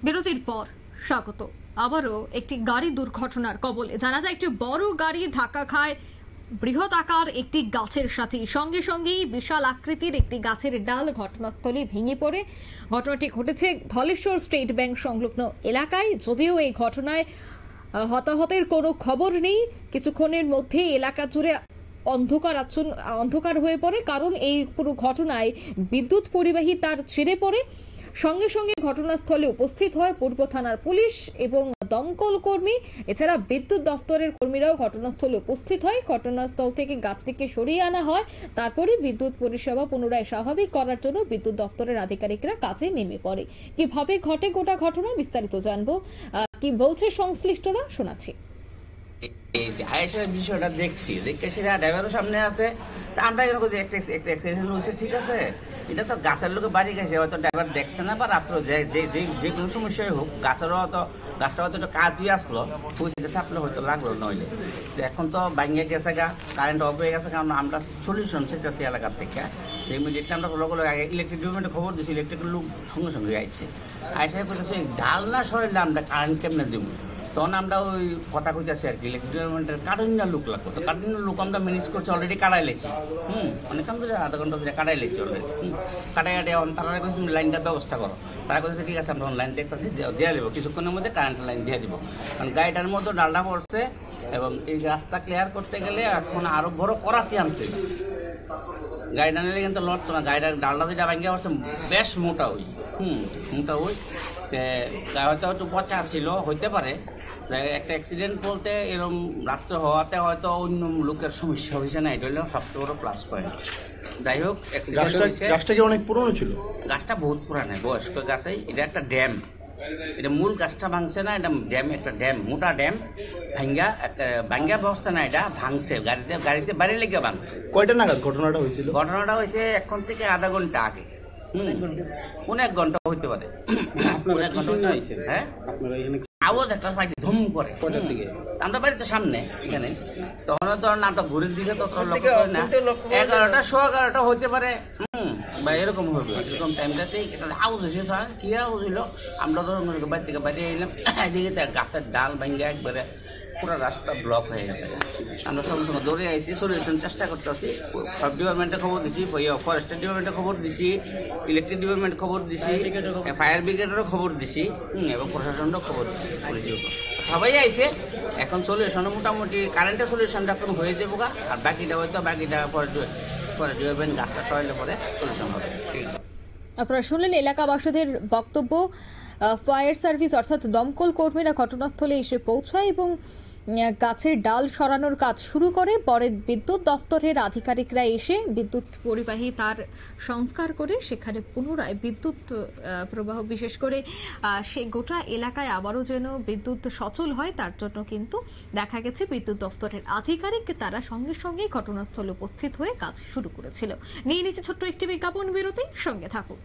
বিরতির পর স্বাগত। আবারও একটি গাড়ি দুর্ঘটনার কবলে। জানা যায় একটি বড় গাড়ি ধাক্কা খায় বৃহৎ আকার একটি গাছের সাথে। সঙ্গে সঙ্গেই বিশাল আকৃতির একটি গাছের ডাল ঘটনাস্থলে ভেঙে পড়ে। ঘটনাটি ঘটেছে ধলেশ্বর স্টেট ব্যাংক সংলগ্ন এলাকায়। যদিও এই ঘটনায় হতাহতের কোনো খবর নেই। কিছুক্ষণের মধ্যেই এলাকা জুড়ে অন্ধকার হয়ে পড়ে, কারণ এই পুরো ঘটনায় বিদ্যুৎ পরিবাহী তার ছিঁড়ে পড়ে। সঙ্গে সঙ্গে ঘটনাস্থলে উপস্থিত হয় পূর্ব থানার পুলিশ এবং দমকল কর্মী, এছাড়া বিদ্যুৎ দপ্তরের কর্মীরাও ঘটনাস্থলে উপস্থিত হয়। ঘটনাস্থল থেকে গাছটিকে সরিয়ে আনা হয়। তারপরে বিদ্যুৎ পরিষেবা পুনরায় স্বাভাবিক করার জন্য বিদ্যুৎ দপ্তরের আধিকারিকরা কাজে নেমে পড়ে। কিভাবে ঘটে গোটা ঘটনা বিস্তারিত জানবো, কি বলছে সংশ্লিষ্টরা, শোনাচ্ছি। বিষয়টা দেখছি, দেখে সেটা ড্রাইভারের সামনে আছে। আমরা এরকম একটা অ্যাক্সিডেন্ট হয়েছে, ঠিক আছে, এটা তো গাছের লোকে বাড়ি গেছে, হয়তো ড্রাইভার দেখছে না, বা রাত্র যে কোনো সমস্যাই হোক, গাছটা হয়তো একটু কাজ দিয়ে আসলো, পয়সাতে চাপলে হয়তো লাগলো নইলে। এখন তো ভাঙিয়ে গেছে গা, কারেন্ট অফ হয়ে গেছে, কারণ আমরা সলিউশন সেটাছি এলাকার থেকে। ইমিডিয়েটলি আমরা আগে ইলেকট্রিক ডিপার্টমেন্টে খবর দিচ্ছি, ইলেকট্রিকের লোক সঙ্গে সঙ্গে আইছে। আইসা বলতেছে ডাল না সরাইলে আমরা কারেন্ট কেমনে দেবো। তখন আমরা ওই কথা কইতেছি আর কি, ইলেকট্রিক ডিপার্টমেন্টের কারেন্ট লোক লাগতো, তো কারেন্ট লোক আমরা ম্যানেজ করছি, অলরেডি কাটাই লেছি। অনেকক্ষণ ধরে আধা ঘন্টা ধরে কাটাই লেছি অলরেডি। কাটাই তারা কাছে তুমি লাইনটার ব্যবস্থা করো। তারা কাছে ঠিক আছে, আমরা লাইন দেখতেছি, দিয়ে দেবো, কিছুক্ষণের মধ্যে কারেন্টের লাইন দিয়ে দিব। কারণ গাড়িটার মধ্যে ডালটা পড়ছে, এবং এই রাস্তা ক্লিয়ার করতে গেলে এখন আরো বড় করাতি আনতে হবে। গাড়িটা নিলে কিন্তু লড়তো না, গাড়িটার ডালটা যেটা ভাঙিয়ে পড়ছে বেশ মোটা হই, মোটা হই, হয়তো একটু পচা ছিল, হইতে পারে। একটা অ্যাক্সিডেন্ট বলতে এরকম রাত্রে হওয়াতে হয়তো অন্য লোকের সমস্যা হয়েছে না, এটা হলো সবচেয়ে বড় প্লাস পয়েন্ট। যাই হোক, গাছটা কি অনেক পুরনো ছিল? গাছটা বহুত পুরানো, বয়স্ক গাছই। এটা একটা ড্যাম, এটা মূল গাছটা ভাঙছে না, এটা ড্যাম, একটা ড্যাম, মোটা ড্যাম ভাঙ্গা ব্যবস্থা না, এটা ভাঙছে, গাড়িতে বাড়ি লেগে ভাঙছে। কয়টা নাগাদ ঘটনাটা হয়েছিল? ঘটনাটা হয়েছে এখন থেকে আধা ঘন্টা আগে। অনেক ঘন্টা হইতে পারে। হ্যাঁ, আওয়াজ একটা পাইছি ধুম করে। আমরা বাড়িতে সামনে এখানে, তখন তো নাটক ঘুরের দিকে তত লক্ষ্য করে না, 11টা 11:15 হইতে পারে, বা এরকম হবে। এরকম টাইমটাতেই একটা আওয়াজ হয়েছে। কি আওয়াজ হইলো, আমরা তো বাড়ি থেকে বাইরে এলাম, এদিকে গাছের ডাল ভাঙ্গা একবারে পুরো রাস্তা ব্লক হয়ে গেছে। আমরা সঙ্গে সঙ্গে দৌড়ে আইসি, সলিউশন চেষ্টা করতেছি। সব ডিপার্টমেন্টে খবর দিছি, ফরেস্টের ডিপার্টমেন্টে খবর দিছি, ইলেকট্রিক ডিপার্টমেন্টে খবর দিছি, ফায়ার ব্রিগেডেরও খবর দিছি, এবং প্রশাসনেরও খবর দিছি। সবাই আইসে, এখন সলিউশন মোটামুটি কারেন্টের সলিউশনটা এখন হয়ে যাবো গা, আর বাকিটা পরে ডিপার্টমেন্ট গাছটা সরাইলে পরে সলিউশন হবে। ঠিক আছে, আপনারা শুনলেন এলাকাবাসীদের বক্তব্য। ফায়ার সার্ভিস অর্থাৎ দমকল কর্মীরা ঘটনাস্থলে এসে পৌঁছায় এবং গাছের ডাল সরানোর কাজ শুরু করে। পরে বিদ্যুৎ দপ্তরের আধিকারিকরা এসে বিদ্যুৎ পরিবাহী তার সংস্কার করে সেখানে পুনরায় বিদ্যুৎ প্রবাহ, বিশেষ করে সে গোটা এলাকায় আবারও যেন বিদ্যুৎ সচল হয়, তার জন্য কিন্তু দেখা গেছে বিদ্যুৎ দপ্তরের আধিকারিক তারা সঙ্গে সঙ্গে ঘটনাস্থলে উপস্থিত হয়ে কাজ শুরু করেছিল। নিয়ে নিচ্ছে ছোট্ট একটি বিজ্ঞাপন বিরতি, সঙ্গে থাকুন।